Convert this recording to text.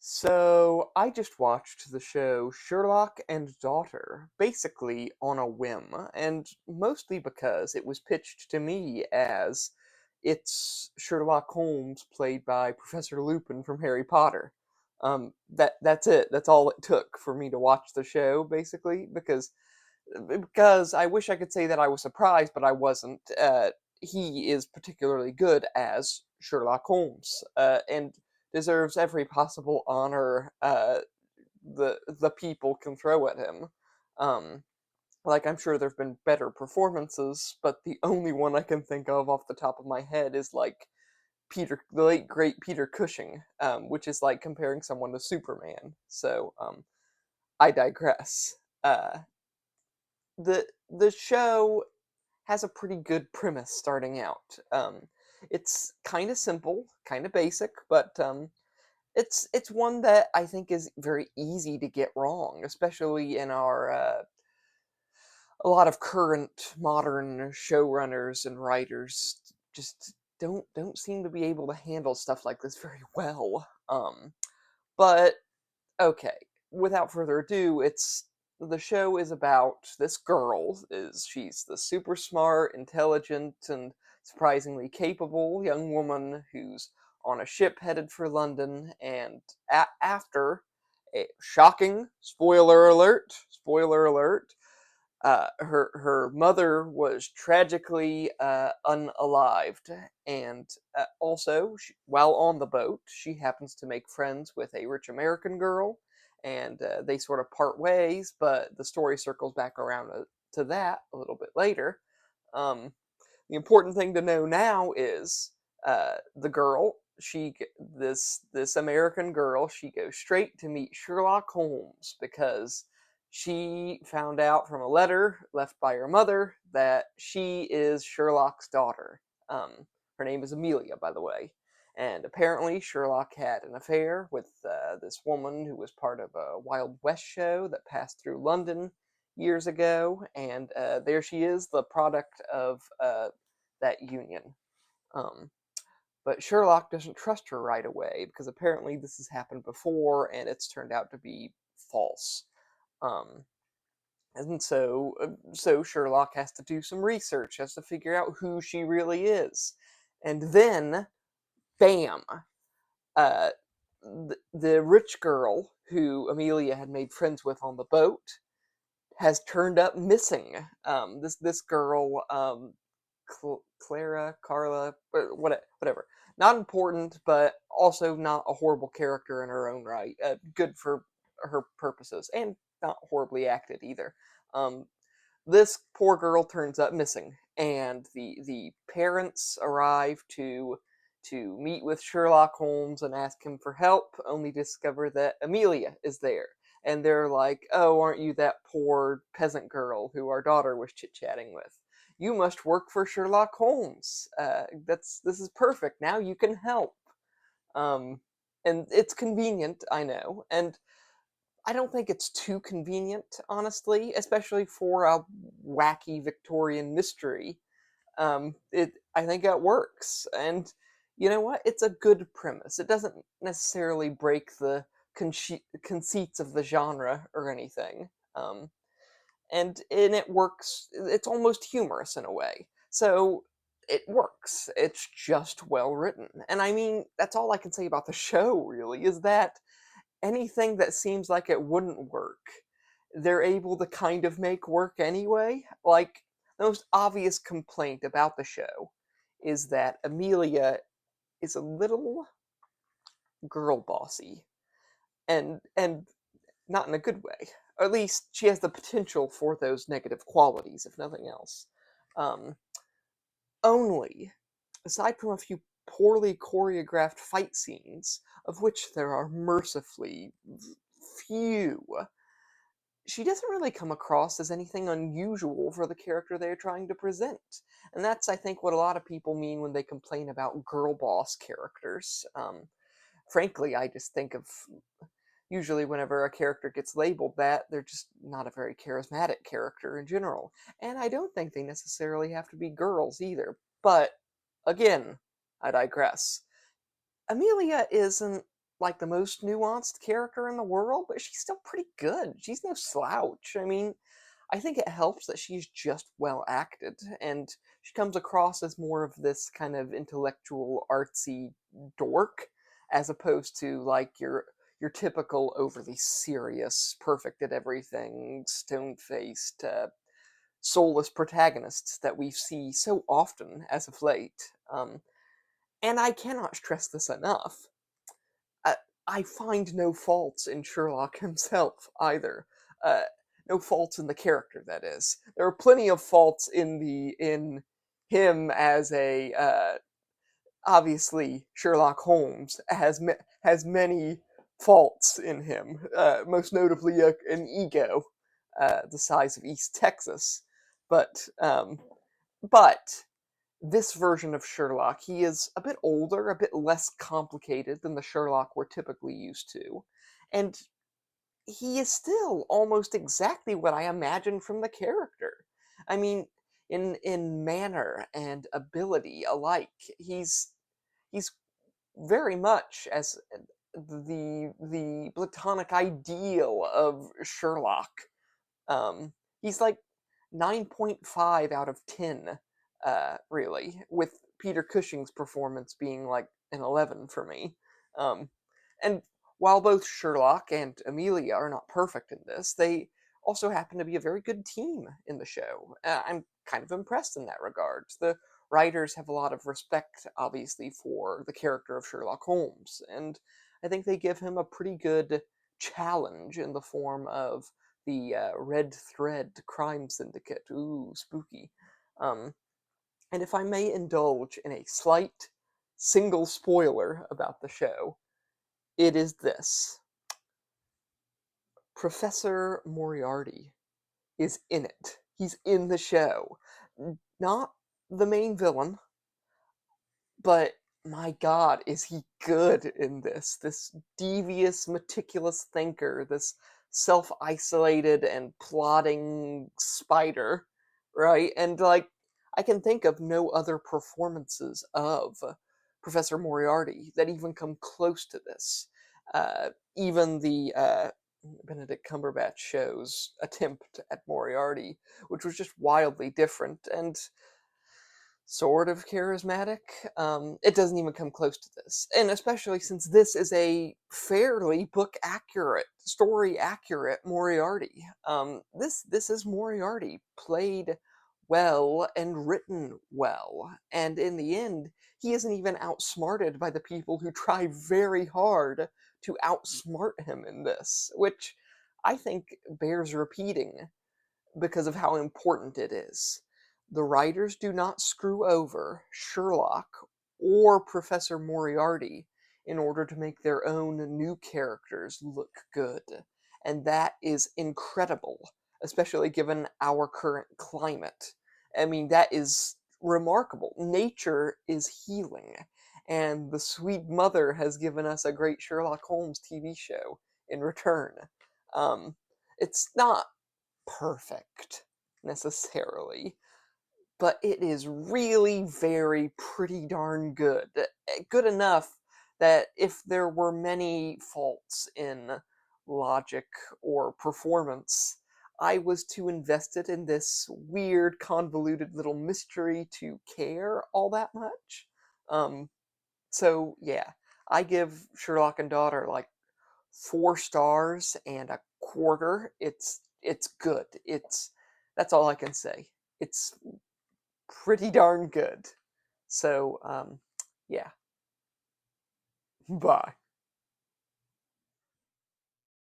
So, I just watched the show Sherlock and Daughter, basically on a whim, and mostly because it was pitched to me as it's Sherlock Holmes played by Professor Lupin from Harry Potter. That's it. That's all it took for me to watch the show, basically, because I wish I could say that I was surprised, but I wasn't. He is particularly good as Sherlock Holmes, and deserves every possible honor the people can throw at him. Um, like I'm sure there've been better performances, but the only one I can think of off the top of my head is like the late great Peter Cushing, which is like comparing someone to Superman. So I digress. Uh, the show has a pretty good premise starting out. It's kind of simple, kind of basic, but it's one that I think is very easy to get wrong, especially in our a lot of current modern showrunners and writers just don't seem to be able to handle stuff like this very well. But okay, without further ado, it's the show is about this girl. Is she's the super smart, intelligent, and surprisingly capable young woman who's on a ship headed for London, and after a shocking spoiler alert, her mother was tragically unalived, and also while on the boat, she happens to make friends with a rich American girl, and they sort of part ways. But the story circles back around to that a little bit later. Um, the important thing to know now is the girl. This American girl. She goes straight to meet Sherlock Holmes because she found out from a letter left by her mother that she is Sherlock's daughter. Her name is Amelia, by the way. And apparently, Sherlock had an affair with this woman who was part of a Wild West show that passed through London years ago, and there she is, the product of that union. Um, but Sherlock doesn't trust her right away because apparently this has happened before and it's turned out to be false. Um, and so Sherlock has to do some research, has to figure out who she really is, and then, bam! Uh, the rich girl who Amelia had made friends with on the boat has turned up missing. This girl, Clara, Carla, whatever. Not important, but also not a horrible character in her own right. Good for her purposes, and not horribly acted either. Um, this poor girl turns up missing, and the parents arrive to meet with Sherlock Holmes and ask him for help, only discover that Amelia is there. And they're like, "Oh, aren't you that poor peasant girl who our daughter was chit-chatting with? You must work for Sherlock Holmes. This is perfect. Now you can help." Um, and it's convenient, I know, and I don't think it's too convenient, honestly, especially for a wacky Victorian mystery. I think it works, and you know what? It's a good premise. It doesn't necessarily break the conceits of the genre or anything. And it works. It's almost humorous in a way, so it works. It's just well written, and I mean that's all I can say about the show. Really, is that anything that seems like it wouldn't work, they're able to kind of make work anyway. Like, the most obvious complaint about the show is that Amelia is a little girl bossy, and not in a good way. Or at least she has the potential for those negative qualities, if nothing else. Um, only, aside from a few poorly choreographed fight scenes, of which there are mercifully few, she doesn't really come across as anything unusual for the character they're trying to present. And that's, I think, what a lot of people mean when they complain about girl boss characters. Frankly, I just think of usually whenever a character gets labeled that, they're just not a very charismatic character in general. And I don't think they necessarily have to be girls either. But, again, I digress. Amelia isn't like the most nuanced character in the world, but she's still pretty good. She's no slouch. I mean, I think it helps that she's just well acted, and she comes across as more of this kind of intellectual, artsy dork, as opposed to like your typical overly serious, perfect at everything, stone-faced, soulless protagonists that we see so often as of late. And I cannot stress this enough. I, I find no faults in Sherlock himself either. Uh, no faults in the character, that is. There are plenty of faults in him as a obviously Sherlock Holmes has many faults in him. Most notably, an ego the size of East Texas. But um, but this version of Sherlock, he is a bit older, a bit less complicated than the Sherlock we're typically used to. And he is still almost exactly what I imagined from the character. I mean, in manner and ability alike, he's very much as the platonic ideal of Sherlock. He's like 9.5 out of 10, really, with Peter Cushing's performance being like an 11 for me. Um, and while both Sherlock and Amelia are not perfect in this, they also happen to be a very good team in the show. I'm kind of impressed in that regard. The writers have a lot of respect, obviously, for the character of Sherlock Holmes, and I think they give him a pretty good challenge in the form of the Red Thread Crime Syndicate. Ooh, spooky. Um, and if I may indulge in a slight single spoiler about the show, it is this: Professor Moriarty is in it. He's in the show. Not the main villain, but my God, is he good in this? This devious, meticulous thinker, this self isolated and plotting spider, right? And like, I can think of no other performances of Professor Moriarty that even come close to this. Even the Benedict Cumberbatch show's attempt at Moriarty, which was just wildly different and sort of charismatic. It doesn't even come close to this, and especially since this is a fairly book accurate, story accurate Moriarty. This is Moriarty played well and written well, and in the end, he isn't even outsmarted by the people who try very hard to outsmart him in this, which I think bears repeating because of how important it is. The writers do not screw over Sherlock or Professor Moriarty in order to make their own new characters look good. And that is incredible, especially given our current climate. I mean, that is remarkable. Nature is healing. And the sweet mother has given us a great Sherlock Holmes TV show in return. Um, it's not perfect necessarily, but it is really very pretty darn good. Good enough that if there were many faults in logic or performance, I was too invested in this weird, convoluted little mystery to care all that much. Um, so yeah, I give Sherlock and Daughter like 4 stars and a quarter. It's good. It's That's all I can say. It's pretty darn good. So yeah. Bye.